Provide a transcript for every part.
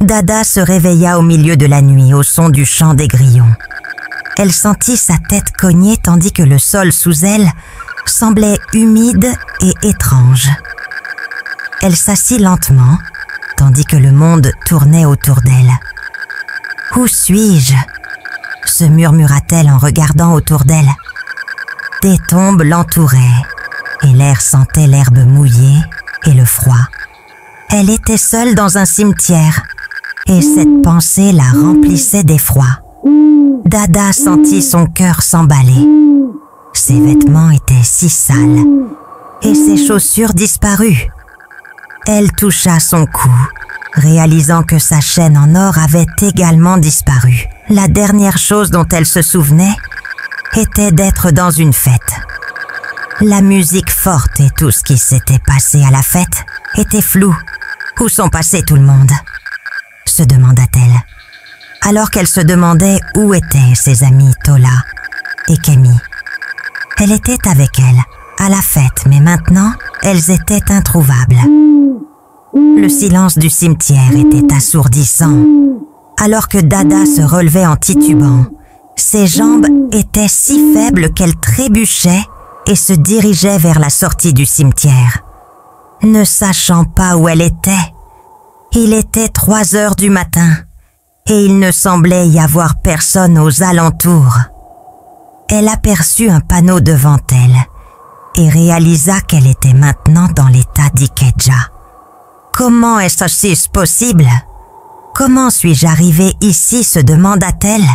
Dada se réveilla au milieu de la nuit au son du chant des grillons. Elle sentit sa tête cogner tandis que le sol sous elle semblait humide et étrange. Elle s'assit lentement tandis que le monde tournait autour d'elle. « Où suis-je » se murmura-t-elle en regardant autour d'elle. Des tombes l'entouraient et l'air sentait l'herbe mouillée et le froid. Elle était seule dans un cimetière et cette pensée la remplissait d'effroi. Dada sentit son cœur s'emballer. Ses vêtements étaient si sales et ses chaussures disparues. Elle toucha son cou, réalisant que sa chaîne en or avait également disparu. La dernière chose dont elle se souvenait était d'être dans une fête. La musique forte et tout ce qui s'était passé à la fête était flou. Où sont passés tout le monde ? Se demanda-t-elle, alors qu'elle se demandait où étaient ses amis Tola et Kemi. Elle était avec elles, à la fête, mais maintenant, elles étaient introuvables. Le silence du cimetière était assourdissant, alors que Dada se relevait en titubant. Ses jambes étaient si faibles qu'elle trébuchait et se dirigeait vers la sortie du cimetière. Ne sachant pas où elle était, il était 3 heures du matin et il ne semblait y avoir personne aux alentours. Elle aperçut un panneau devant elle et réalisa qu'elle était maintenant dans l'état d'Ikeja. Comment est-ce possible ? Comment suis-je arrivée ici, se demanda-t-elle,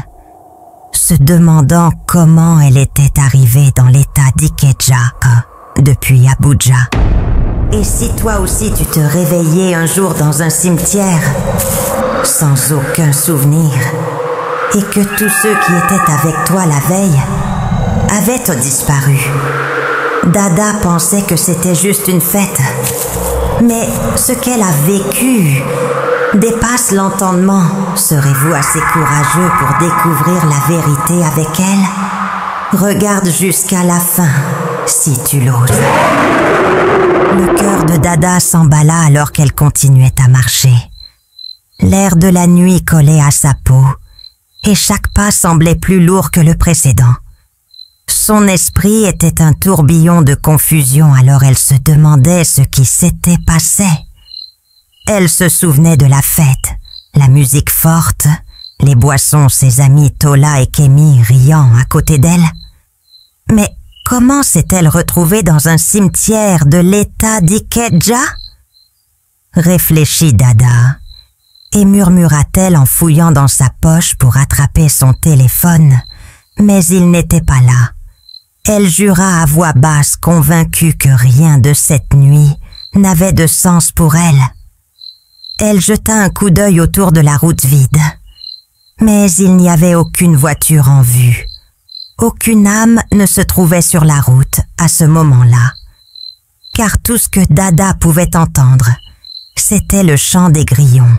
se demandant comment elle était arrivée dans l'état d'Ikeja depuis Abuja. Et si toi aussi tu te réveillais un jour dans un cimetière, sans aucun souvenir, et que tous ceux qui étaient avec toi la veille avaient disparu? Dada pensait que c'était juste une fête, mais ce qu'elle a vécu dépasse l'entendement. Serez-vous assez courageux pour découvrir la vérité avec elle? Regarde jusqu'à la fin, si tu l'oses. Le cœur de Dada s'emballa alors qu'elle continuait à marcher. L'air de la nuit collait à sa peau, et chaque pas semblait plus lourd que le précédent. Son esprit était un tourbillon de confusion alors elle se demandait ce qui s'était passé. Elle se souvenait de la fête, la musique forte, les boissons, ses amis Tola et Kemi riant à côté d'elle. Mais comment s'est-elle retrouvée dans un cimetière de l'état d'Ikeja? Réfléchit Dada et murmura-t-elle en fouillant dans sa poche pour attraper son téléphone, mais il n'était pas là. Elle jura à voix basse, convaincue que rien de cette nuit n'avait de sens pour elle. Elle jeta un coup d'œil autour de la route vide, mais il n'y avait aucune voiture en vue. Aucune âme ne se trouvait sur la route à ce moment-là, car tout ce que Dada pouvait entendre, c'était le chant des grillons.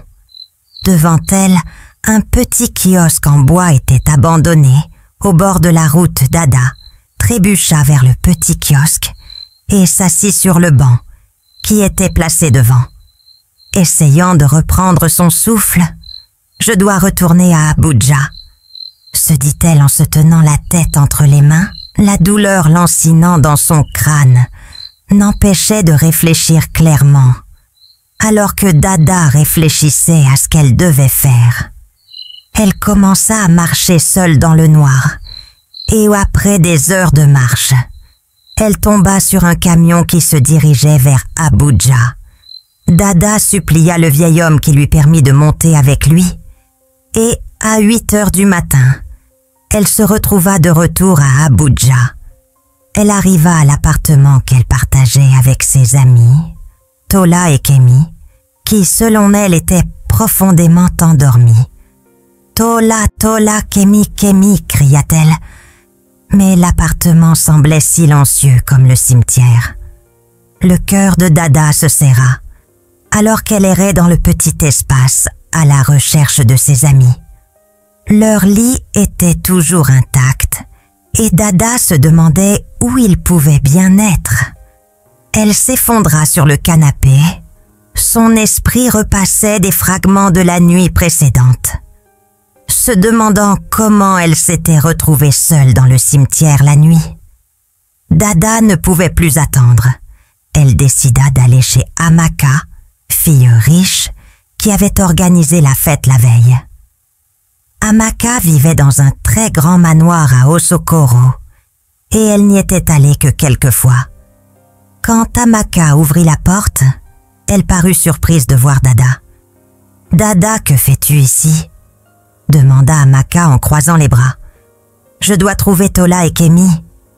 Devant elle, un petit kiosque en bois était abandonné au bord de la route. Dada trébucha vers le petit kiosque et s'assit sur le banc qui était placé devant. Essayant de reprendre son souffle, « Je dois retourner à Abuja », se dit-elle en se tenant la tête entre les mains. La douleur lancinant dans son crâne n'empêchait de réfléchir clairement, alors que Dada réfléchissait à ce qu'elle devait faire. Elle commença à marcher seule dans le noir, et après des heures de marche, elle tomba sur un camion qui se dirigeait vers Abuja. Dada supplia le vieil homme qui lui permit de monter avec lui, et à 8 heures du matin, elle se retrouva de retour à Abuja. Elle arriva à l'appartement qu'elle partageait avec ses amis, Tola et Kemi, qui, selon elle, étaient profondément endormis. « Tola, Tola, Kemi, Kemi » cria-t-elle, mais l'appartement semblait silencieux comme le cimetière. Le cœur de Dada se serra, alors qu'elle errait dans le petit espace à la recherche de ses amis. Leur lit était toujours intact, et Dada se demandait où il pouvait bien être. Elle s'effondra sur le canapé, son esprit repassait des fragments de la nuit précédente, se demandant comment elle s'était retrouvée seule dans le cimetière la nuit. Dada ne pouvait plus attendre. Elle décida d'aller chez Amaka, fille riche, qui avait organisé la fête la veille. Amaka vivait dans un très grand manoir à Osokoro, et elle n'y était allée que quelques fois. Quand Amaka ouvrit la porte, elle parut surprise de voir Dada. « Dada, que fais-tu ici ?» demanda Amaka en croisant les bras. « Je dois trouver Tola et Kemi, »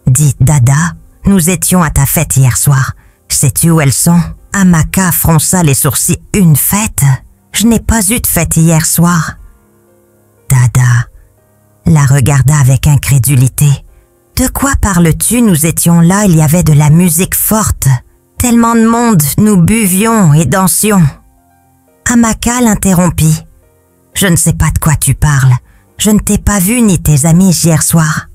dit Dada. « Nous étions à ta fête hier soir. Sais-tu où elles sont ?» Amaka fronça les sourcils. « Une fête ? Je n'ai pas eu de fête hier soir. » Dada la regarda avec incrédulité. « De quoi parles-tu? Nous étions là, il y avait de la musique forte. Tellement de monde, nous buvions et dansions. » Amaka l'interrompit. « Je ne sais pas de quoi tu parles. Je ne t'ai pas vu ni tes amis hier soir. »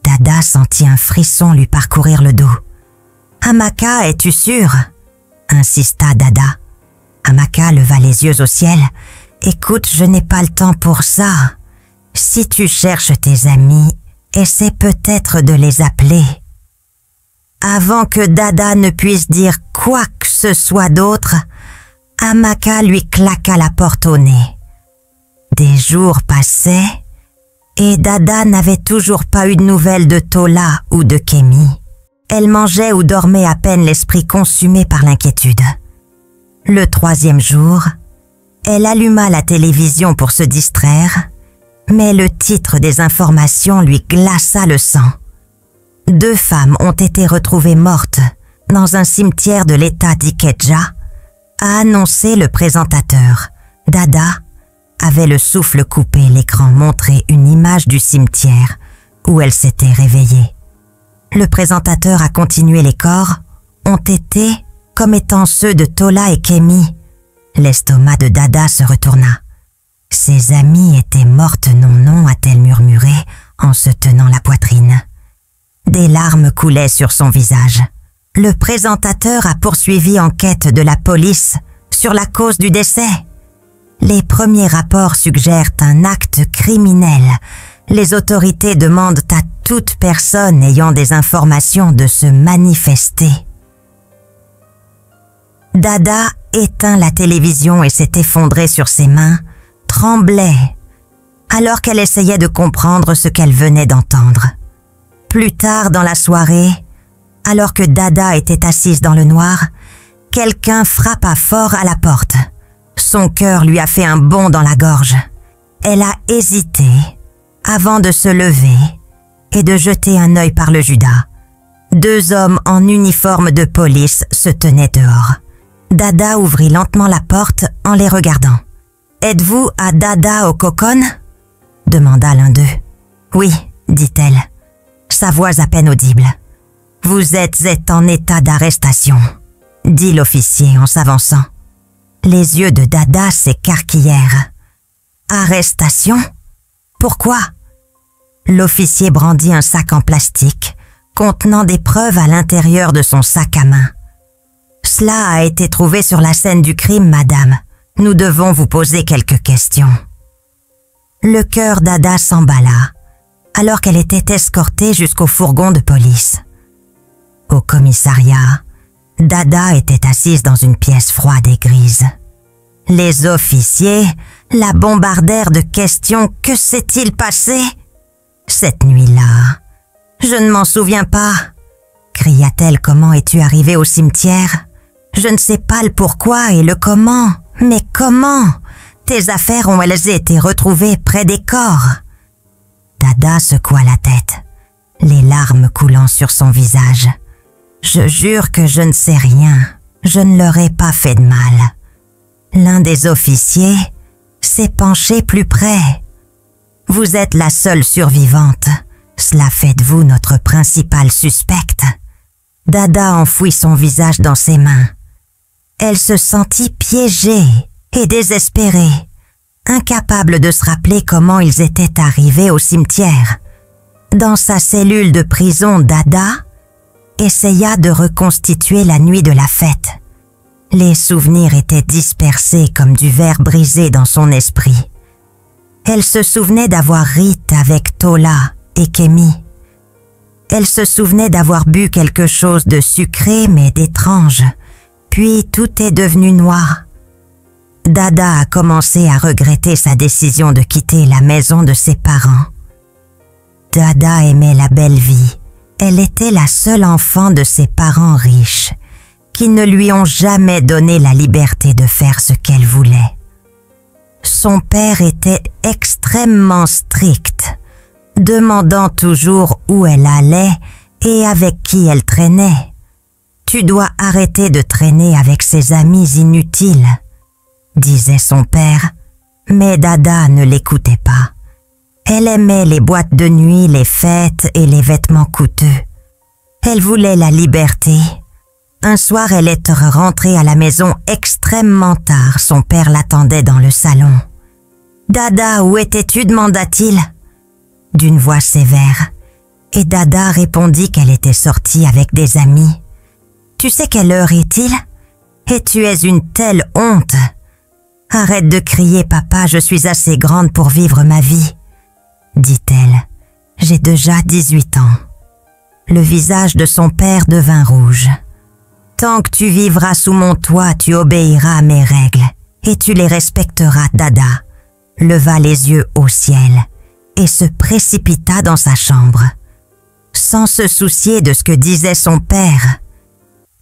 Dada sentit un frisson lui parcourir le dos. « Amaka, es-tu sûre ?» insista Dada. Amaka leva les yeux au ciel. « Écoute, je n'ai pas le temps pour ça. Si tu cherches tes amis, essaie peut-être de les appeler. » Avant que Dada ne puisse dire quoi que ce soit d'autre, Amaka lui claqua la porte au nez. Des jours passaient et Dada n'avait toujours pas eu de nouvelles de Tola ou de Kemi. Elle mangeait ou dormait à peine, l'esprit consumé par l'inquiétude. Le 3e jour, elle alluma la télévision pour se distraire, mais le titre des informations lui glaça le sang. 2 femmes ont été retrouvées mortes dans un cimetière de l'État d'Ikeja, a annoncé le présentateur. Dada avait le souffle coupé, l'écran montrait une image du cimetière où elle s'était réveillée. Le présentateur a continué. Les corps ont été comme étant ceux de Tola et Kemi. L'estomac de Dada se retourna. Ses amies étaient mortes, non, a-t-elle murmuré en se tenant la poitrine. Des larmes coulaient sur son visage. Le présentateur a poursuivi enquête de la police sur la cause du décès. Les premiers rapports suggèrent un acte criminel. Les autorités demandent à toute personne ayant des informations de se manifester. Dada éteint la télévision et s'est effondrée sur ses mains, tremblait, alors qu'elle essayait de comprendre ce qu'elle venait d'entendre. Plus tard dans la soirée, alors que Dada était assise dans le noir, quelqu'un frappa fort à la porte. Son cœur lui a fait un bond dans la gorge. Elle a hésité avant de se lever et de jeter un œil par le judas. 2 hommes en uniforme de police se tenaient dehors. Dada ouvrit lentement la porte en les regardant. « Êtes-vous à Dada au Kokon ?» demanda l'un d'eux. « Oui, dit-elle, sa voix à peine audible. « Vous êtes en état d'arrestation, » dit l'officier en s'avançant. Les yeux de Dada s'écarquillèrent. « Arrestation ? Pourquoi ?» L'officier brandit un sac en plastique contenant des preuves à l'intérieur de son sac à main. « Cela a été trouvé sur la scène du crime, madame. Nous devons vous poser quelques questions. » Le cœur d'Ada s'emballa alors qu'elle était escortée jusqu'au fourgon de police. Au commissariat, Dada était assise dans une pièce froide et grise. Les officiers la bombardèrent de questions. « Que s'est-il passé ?» Cette nuit-là, je ne m'en souviens pas, cria-t-elle. « Comment es-tu arrivée au cimetière ? Je ne sais pas le pourquoi et le comment. Mais comment ? Tes affaires ont-elles été retrouvées près des corps ?» Dada secoua la tête, les larmes coulant sur son visage. « Je jure que je ne sais rien. Je ne leur ai pas fait de mal. » L'un des officiers s'est penché plus près. « Vous êtes la seule survivante. Cela fait de vous notre principale suspecte. » Dada enfouit son visage dans ses mains. Elle se sentit piégée et désespérée, incapable de se rappeler comment ils étaient arrivés au cimetière. Dans sa cellule de prison, Dada essaya de reconstituer la nuit de la fête. Les souvenirs étaient dispersés comme du verre brisé dans son esprit. Elle se souvenait d'avoir ri avec Tola et Kémy. Elle se souvenait d'avoir bu quelque chose de sucré mais d'étrange. Puis tout est devenu noir. Dada a commencé à regretter sa décision de quitter la maison de ses parents. Dada aimait la belle vie. Elle était la seule enfant de ses parents riches, qui ne lui ont jamais donné la liberté de faire ce qu'elle voulait. Son père était extrêmement strict, demandant toujours où elle allait et avec qui elle traînait. « Tu dois arrêter de traîner avec ses amis inutiles », disait son père, mais Dada ne l'écoutait pas. Elle aimait les boîtes de nuit, les fêtes et les vêtements coûteux. Elle voulait la liberté. Un soir, elle est rentrée à la maison extrêmement tard. Son père l'attendait dans le salon. « Dada, où étais-tu » demanda-t-il, d'une voix sévère. Et Dada répondit qu'elle était sortie avec des amis. « Tu sais quelle heure est-il ? Et tu es une telle honte !»« Arrête de crier, papa, je suis assez grande pour vivre ma vie. » dit-elle. « J'ai déjà 18 ans. » Le visage de son père devint rouge. « Tant que tu vivras sous mon toit, tu obéiras à mes règles, et tu les respecteras. » Dada leva les yeux au ciel et se précipita dans sa chambre. Sans se soucier de ce que disait son père,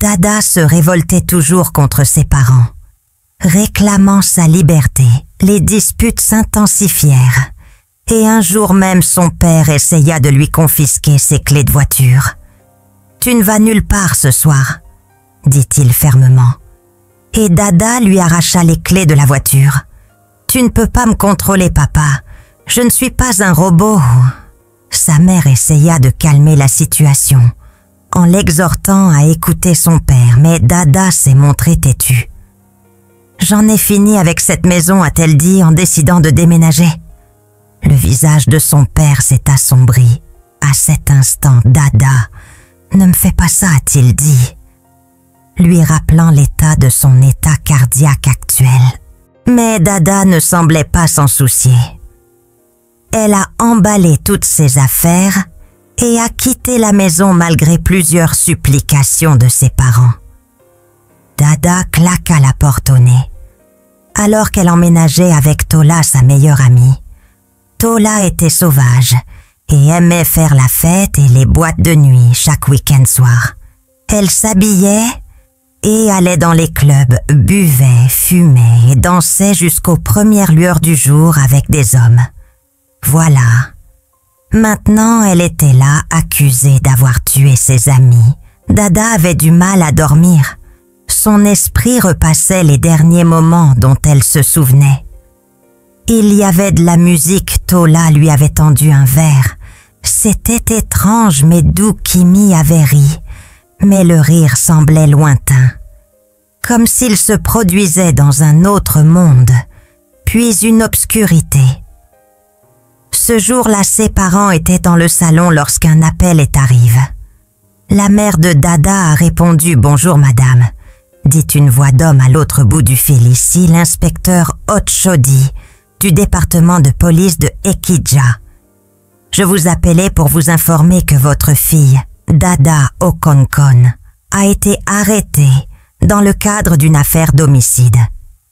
Dada se révoltait toujours contre ses parents. Réclamant sa liberté, les disputes s'intensifièrent. Et un jour même, son père essaya de lui confisquer ses clés de voiture. « Tu ne vas nulle part ce soir », dit-il fermement. Et Dada lui arracha les clés de la voiture. « Tu ne peux pas me contrôler, papa. Je ne suis pas un robot. » Sa mère essaya de calmer la situation, en l'exhortant à écouter son père, mais Dada s'est montré têtu. « J'en ai fini avec cette maison », a-t-elle dit en décidant de déménager. Le visage de son père s'est assombri. À cet instant, Dada, « Ne me fais pas ça », a-t-il dit, lui rappelant l'état de son état cardiaque actuel. Mais Dada ne semblait pas s'en soucier. Elle a emballé toutes ses affaires et a quitté la maison malgré plusieurs supplications de ses parents. Dada claqua la porte au nez. Alors qu'elle emménageait avec Tola, sa meilleure amie, Tola était sauvage et aimait faire la fête et les boîtes de nuit chaque week-end soir. Elle s'habillait et allait dans les clubs, buvait, fumait et dansait jusqu'aux premières lueurs du jour avec des hommes. Voilà. Maintenant, elle était là, accusée d'avoir tué ses amis. Dada avait du mal à dormir. Son esprit repassait les derniers moments dont elle se souvenait. Il y avait de la musique, Tola lui avait tendu un verre. C'était étrange mais doux qu'Imi avait ri, mais le rire semblait lointain, comme s'il se produisait dans un autre monde, puis une obscurité. Ce jour-là, ses parents étaient dans le salon lorsqu'un appel arrive. La mère de Dada a répondu « Bonjour madame », dit une voix d'homme à l'autre bout du fil. Ici, l'inspecteur Ochodi, du département de police de Ekidja. Je vous appelais pour vous informer que votre fille, Dada Okonkon, a été arrêtée dans le cadre d'une affaire d'homicide.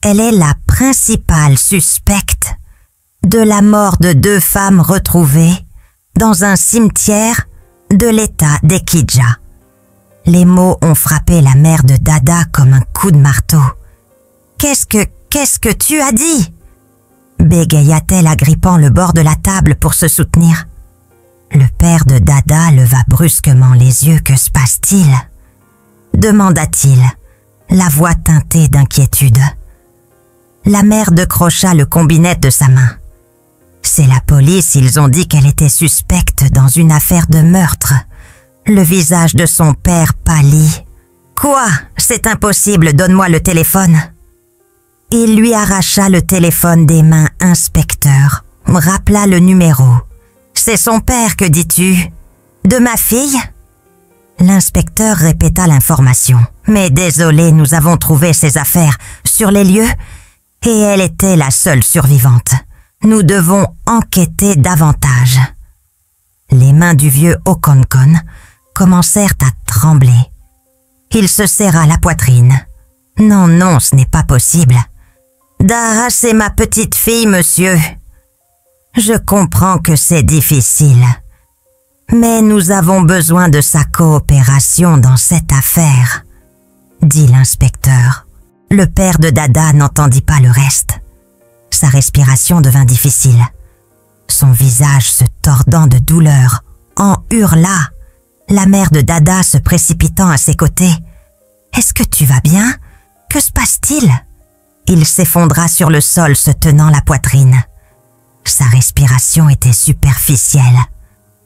Elle est la principale suspecte de la mort de 2 femmes retrouvées dans un cimetière de l'État d'Ekidja. Les mots ont frappé la mère de Dada comme un coup de marteau. « Qu'est-ce que tu as dit ?» bégaya-t-elle, agrippant le bord de la table pour se soutenir. Le père de Dada leva brusquement les yeux. « Que se passe-t-il » demanda-t-il, la voix teintée d'inquiétude. La mère décrocha le combiné de sa main. « C'est la police, ils ont dit qu'elle était suspecte dans une affaire de meurtre. » Le visage de son père pâlit. « Quoi ? C'est impossible, donne-moi le téléphone. » Il lui arracha le téléphone des mains. Inspecteur rappela le numéro. « C'est son père, que dis-tu ? De ma fille ?» L'inspecteur répéta l'information. « Mais désolé, nous avons trouvé ses affaires sur les lieux et elle était la seule survivante. Nous devons enquêter davantage. » Les mains du vieux Okonkon commencèrent à trembler. Il se serra la poitrine. « Non, non, ce n'est pas possible. Dara, c'est ma petite fille, monsieur. Je comprends que c'est difficile. Mais nous avons besoin de sa coopération dans cette affaire, » dit l'inspecteur. Le père de Dada n'entendit pas le reste. Sa respiration devint difficile. Son visage se tordant de douleur, en hurla, la mère de Dada se précipitant à ses côtés. « Est-ce que tu vas bien? Que se passe-t-il » Il s'effondra sur le sol se tenant la poitrine. Sa respiration était superficielle,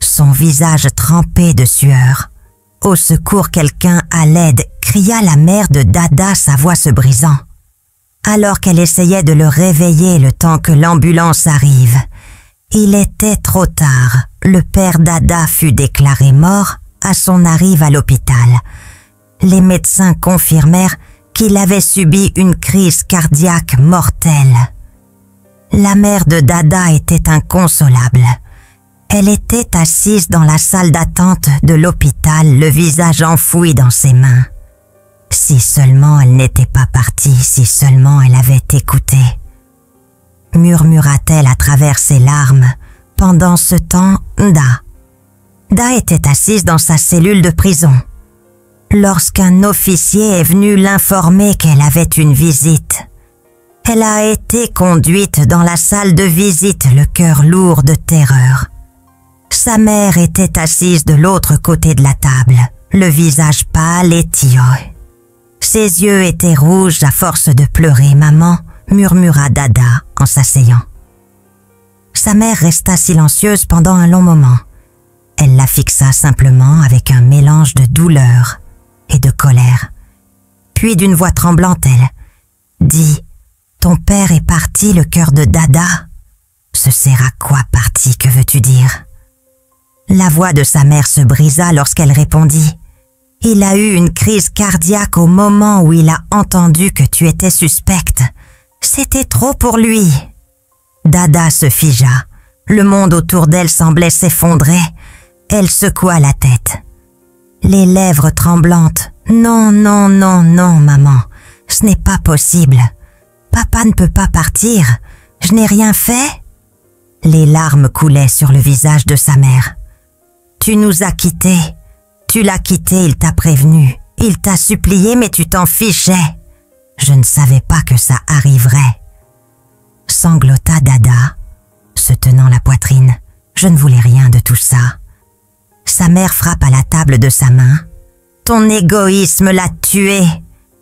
son visage trempé de sueur. « Au secours, quelqu'un à l'aide !» cria la mère de Dada, sa voix se brisant. Alors qu'elle essayait de le réveiller le temps que l'ambulance arrive, il était trop tard. Le père Dada fut déclaré mort à son arrivée à l'hôpital. Les médecins confirmèrent qu'il avait subi une crise cardiaque mortelle. La mère de Dada était inconsolable. Elle était assise dans la salle d'attente de l'hôpital, le visage enfoui dans ses mains. Si seulement elle n'était pas partie, si seulement elle avait écouté, murmura-t-elle à travers ses larmes. Pendant ce temps, Da était assise dans sa cellule de prison. Lorsqu'un officier est venu l'informer qu'elle avait une visite, elle a été conduite dans la salle de visite, le cœur lourd de terreur. Sa mère était assise de l'autre côté de la table, le visage pâle et tiède. Ses yeux étaient rouges à force de pleurer. « Maman » murmura Dada en s'asseyant. Sa mère resta silencieuse pendant un long moment. Elle la fixa simplement avec un mélange de douleur et de colère. Puis d'une voix tremblante, elle dit « Ton père est parti, le cœur de Dada ?» Ce sera quoi parti, que veux-tu dire? La voix de sa mère se brisa lorsqu'elle répondit « Il a eu une crise cardiaque au moment où il a entendu que tu étais suspecte. C'était trop pour lui. » Dada se figea. Le monde autour d'elle semblait s'effondrer. Elle secoua la tête. Les lèvres tremblantes. « Non, non, non, non, maman. Ce n'est pas possible. Papa ne peut pas partir. Je n'ai rien fait. » Les larmes coulaient sur le visage de sa mère. « Tu nous as quittés. Tu l'as quitté, il t'a prévenu. Il t'a supplié, mais tu t'en fichais. Je ne savais pas que ça arriverait. » Sanglota Dada, se tenant la poitrine. « Je ne voulais rien de tout ça. » Sa mère frappe à la table de sa main. « Ton égoïsme l'a tué.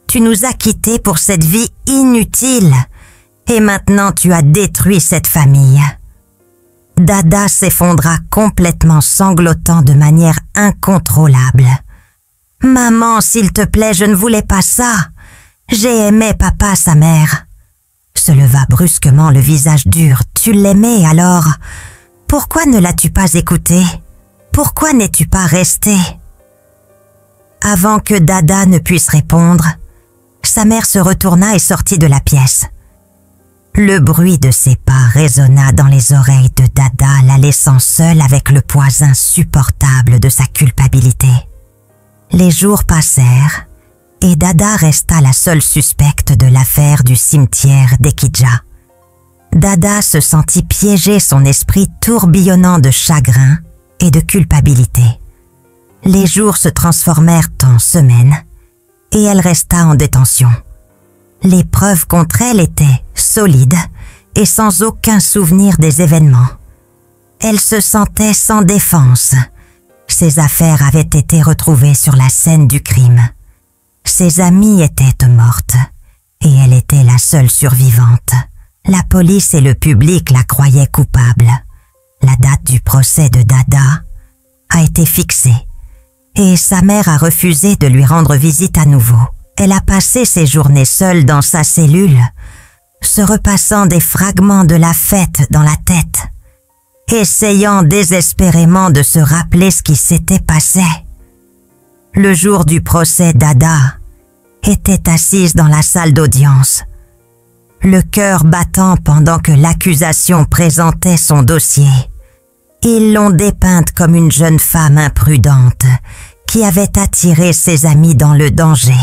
Tu nous as quittés pour cette vie inutile. Et maintenant tu as détruit cette famille. » Dada s'effondra complètement, sanglotant de manière incontrôlable. « Maman, s'il te plaît, je ne voulais pas ça. J'ai aimé papa, sa mère. » Se leva brusquement, le visage dur. « Tu l'aimais alors? Pourquoi ne l'as-tu pas écouté? Pourquoi n'es-tu pas resté ?» Avant que Dada ne puisse répondre, sa mère se retourna et sortit de la pièce. Le bruit de ses pas résonna dans les oreilles de Dada, la laissant seule avec le poids insupportable de sa culpabilité. Les jours passèrent et Dada resta la seule suspecte de l'affaire du cimetière d'Ekidja. Dada se sentit piéger, son esprit tourbillonnant de chagrin et de culpabilité. Les jours se transformèrent en semaines et elle resta en détention. Les preuves contre elle étaient solides et sans aucun souvenir des événements. Elle se sentait sans défense. Ses affaires avaient été retrouvées sur la scène du crime. Ses amies étaient mortes et elle était la seule survivante. La police et le public la croyaient coupable. La date du procès de Dada a été fixée et sa mère a refusé de lui rendre visite à nouveau. Elle a passé ses journées seule dans sa cellule, se repassant des fragments de la fête dans la tête, essayant désespérément de se rappeler ce qui s'était passé. Le jour du procès, Dada était assise dans la salle d'audience, le cœur battant pendant que l'accusation présentait son dossier. Ils l'ont dépeinte comme une jeune femme imprudente qui avait attiré ses amis dans le danger.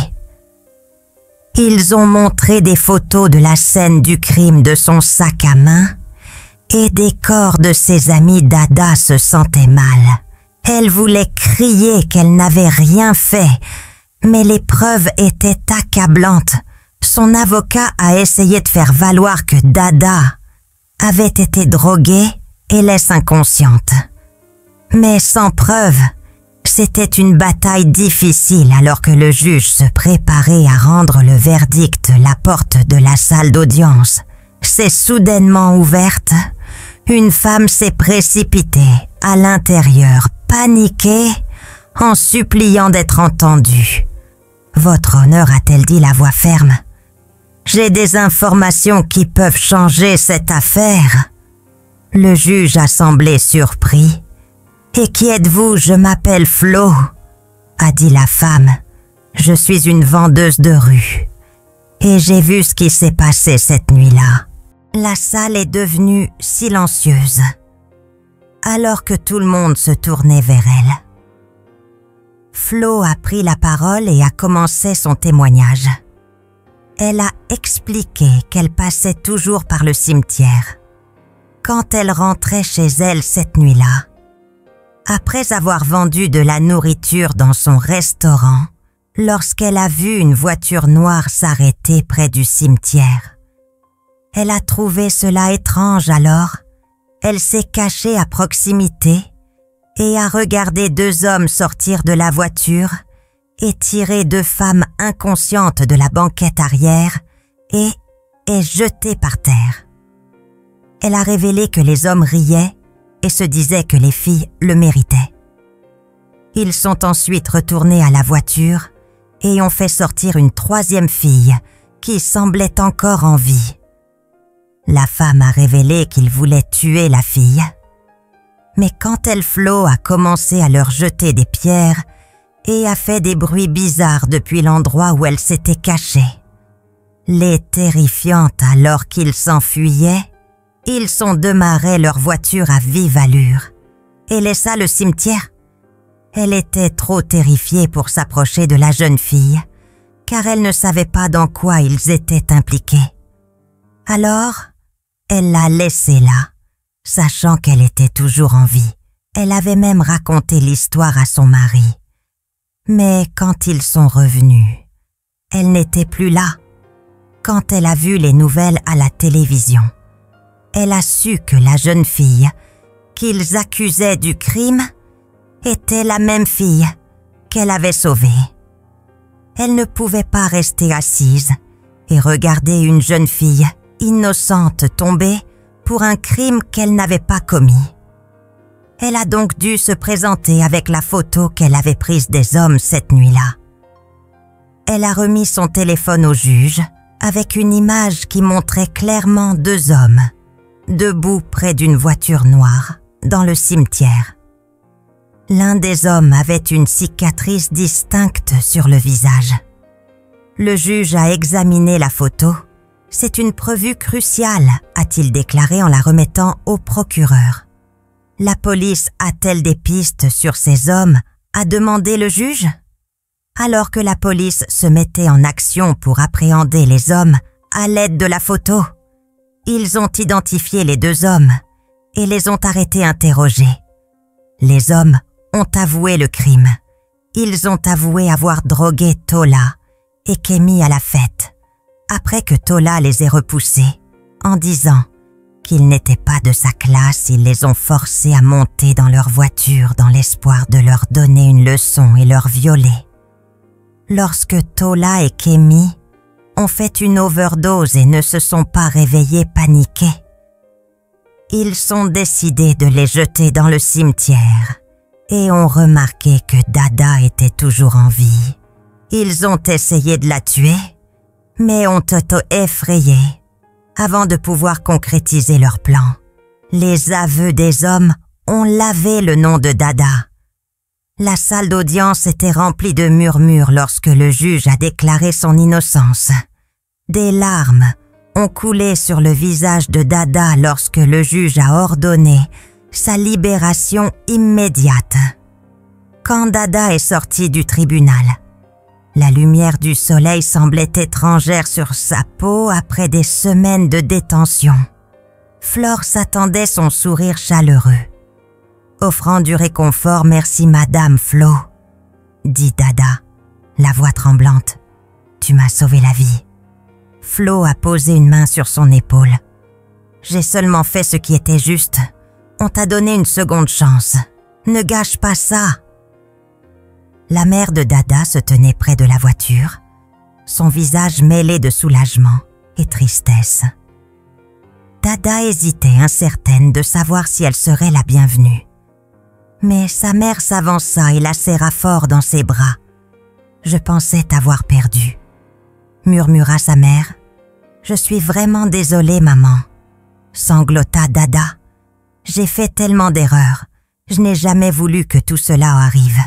Ils ont montré des photos de la scène du crime de son sac à main et des corps de ses amis. Dada se sentait mal. Elle voulait crier qu'elle n'avait rien fait, mais les preuves étaient accablantes. Son avocat a essayé de faire valoir que Dada avait été droguée et laisse inconsciente. Mais sans preuve, c'était une bataille difficile alors que le juge se préparait à rendre le verdict. La porte de la salle d'audience s'est soudainement ouverte. Une femme s'est précipitée à l'intérieur, paniquée, en suppliant d'être entendue. « Votre honneur, a-t-elle dit la voix ferme. J'ai des informations qui peuvent changer cette affaire. » Le juge a semblé surpris. « Et qui êtes-vous? Je m'appelle Flo, » a dit la femme. « Je suis une vendeuse de rue. Et j'ai vu ce qui s'est passé cette nuit-là. » La salle est devenue silencieuse, alors que tout le monde se tournait vers elle. Flo a pris la parole et a commencé son témoignage. Elle a expliqué qu'elle passait toujours par le cimetière quand elle rentrait chez elle cette nuit-là. Après avoir vendu de la nourriture dans son restaurant, lorsqu'elle a vu une voiture noire s'arrêter près du cimetière. Elle a trouvé cela étrange alors. Elle s'est cachée à proximité et a regardé deux hommes sortir de la voiture et tirer deux femmes inconscientes de la banquette arrière et est jetée par terre. Elle a révélé que les hommes riaient et se disaient que les filles le méritaient. Ils sont ensuite retournés à la voiture et ont fait sortir une troisième fille qui semblait encore en vie. La femme a révélé qu'il voulait tuer la fille. Mais quand Flo a commencé à leur jeter des pierres et a fait des bruits bizarres depuis l'endroit où elle s'était cachée. Les terrifiantes alors qu'ils s'enfuyaient, ils sont démarrés leur voiture à vive allure et laissa le cimetière. Elle était trop terrifiée pour s'approcher de la jeune fille, car elle ne savait pas dans quoi ils étaient impliqués. Alors, elle l'a laissée là, sachant qu'elle était toujours en vie. Elle avait même raconté l'histoire à son mari. Mais quand ils sont revenus, elle n'était plus là. Quand elle a vu les nouvelles à la télévision, elle a su que la jeune fille qu'ils accusaient du crime était la même fille qu'elle avait sauvée. Elle ne pouvait pas rester assise et regarder une jeune fille innocente tomber pour un crime qu'elle n'avait pas commis. Elle a donc dû se présenter avec la photo qu'elle avait prise des hommes cette nuit-là. Elle a remis son téléphone au juge avec une image qui montrait clairement deux hommes, debout près d'une voiture noire, dans le cimetière. L'un des hommes avait une cicatrice distincte sur le visage. Le juge a examiné la photo. C'est une preuve cruciale, a-t-il déclaré en la remettant au procureur. La police a-t-elle des pistes sur ces hommes, a demandé le juge. Alors que la police se mettait en action pour appréhender les hommes à l'aide de la photo, ils ont identifié les deux hommes et les ont arrêtés interrogés. Les hommes ont avoué le crime. Ils ont avoué avoir drogué Tola et Kemi à la fête, après que Tola les ait repoussés, en disant qu'ils n'étaient pas de sa classe. Ils les ont forcés à monter dans leur voiture dans l'espoir de leur donner une leçon et leur violer. Lorsque Tola et Kemi ont fait une overdose et ne se sont pas réveillés paniqués, ils sont décidés de les jeter dans le cimetière et ont remarqué que Dada était toujours en vie. Ils ont essayé de la tuer, mais ont auto-effrayé avant de pouvoir concrétiser leur plan. Les aveux des hommes ont lavé le nom de Dada. La salle d'audience était remplie de murmures lorsque le juge a déclaré son innocence. Des larmes ont coulé sur le visage de Dada lorsque le juge a ordonné sa libération immédiate. Quand Dada est sorti du tribunal, la lumière du soleil semblait étrangère sur sa peau après des semaines de détention. Flore s'attendait son sourire chaleureux. Offrant du réconfort, « Merci Madame Flo », dit Dada, la voix tremblante. « Tu m'as sauvé la vie. » Flo a posé une main sur son épaule. « J'ai seulement fait ce qui était juste. On t'a donné une seconde chance. Ne gâche pas ça. » La mère de Dada se tenait près de la voiture, son visage mêlé de soulagement et tristesse. Dada hésitait, incertaine de savoir si elle serait la bienvenue. Mais sa mère s'avança et la serra fort dans ses bras. « Je pensais t'avoir perdue », murmura sa mère. « Je suis vraiment désolée, maman », sanglota Dada. « J'ai fait tellement d'erreurs. Je n'ai jamais voulu que tout cela arrive. »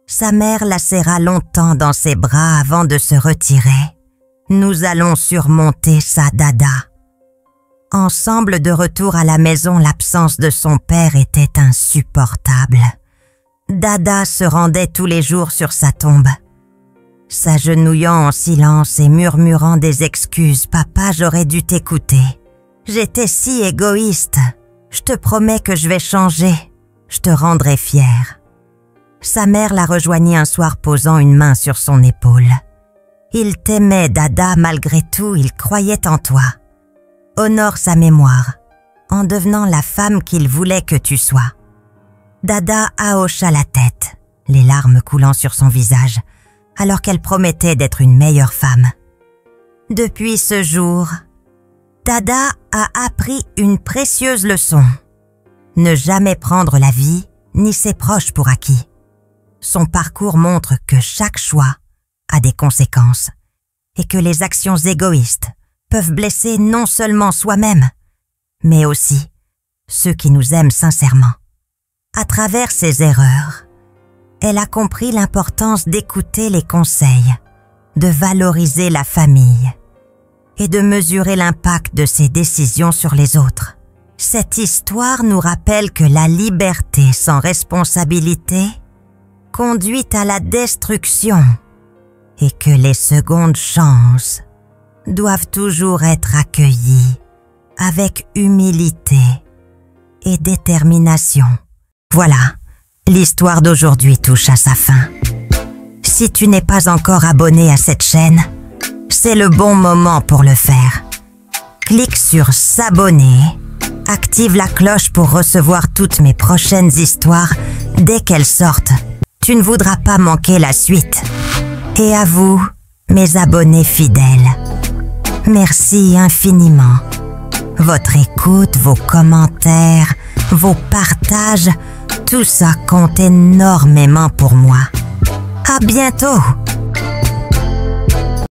Sa mère la serra longtemps dans ses bras avant de se retirer. « Nous allons surmonter ça, Dada. » Ensemble de retour à la maison, l'absence de son père était insupportable. Dada se rendait tous les jours sur sa tombe. S'agenouillant en silence et murmurant des excuses, « Papa, j'aurais dû t'écouter. J'étais si égoïste. Je te promets que je vais changer. Je te rendrai fière. » Sa mère la rejoignit un soir posant une main sur son épaule. « Il t'aimait, Dada, malgré tout, il croyait en toi. Honore sa mémoire, en devenant la femme qu'il voulait que tu sois. » Dada hocha la tête, les larmes coulant sur son visage, alors qu'elle promettait d'être une meilleure femme. Depuis ce jour, Dada a appris une précieuse leçon. Ne jamais prendre la vie ni ses proches pour acquis. Son parcours montre que chaque choix a des conséquences et que les actions égoïstes peuvent blesser non seulement soi-même, mais aussi ceux qui nous aiment sincèrement. À travers ses erreurs, elle a compris l'importance d'écouter les conseils, de valoriser la famille et de mesurer l'impact de ses décisions sur les autres. Cette histoire nous rappelle que la liberté sans responsabilité conduit à la destruction et que les secondes chances doivent toujours être accueillies avec humilité et détermination. Voilà, l'histoire d'aujourd'hui touche à sa fin. Si tu n'es pas encore abonné à cette chaîne, c'est le bon moment pour le faire. Clique sur s'abonner, active la cloche pour recevoir toutes mes prochaines histoires dès qu'elles sortent. Tu ne voudras pas manquer la suite. Et à vous, mes abonnés fidèles, merci infiniment. Votre écoute, vos commentaires, vos partages, tout ça compte énormément pour moi. À bientôt!